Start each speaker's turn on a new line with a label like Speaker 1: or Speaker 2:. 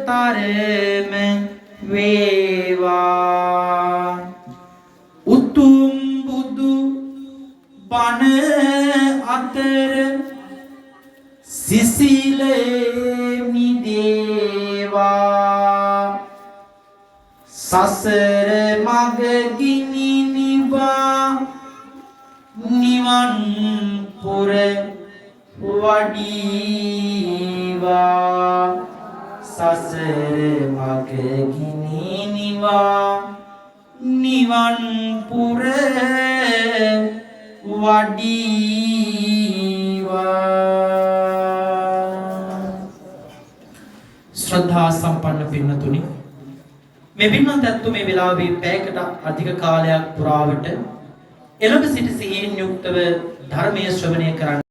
Speaker 1: තරම වේවා උතුම් බුදු බණ අතර සිසිලේ මිදේවා සසර මග ගිනි නිවා නිවන් පුර වඩීවා සසර මග ගිනි නිවා නිවන් පුර වඩීවා ශ්‍රද්ධා සම්පන්න පින්නතුනි මේ පින්වත් ඇත්තෝ මේ වෙලාවේ පැයකට අධික කාලයක් පුරාවට එළඹ සිට සිහියෙන් යුක්තව ධර්මයේ ශ්‍රවණය කරන්න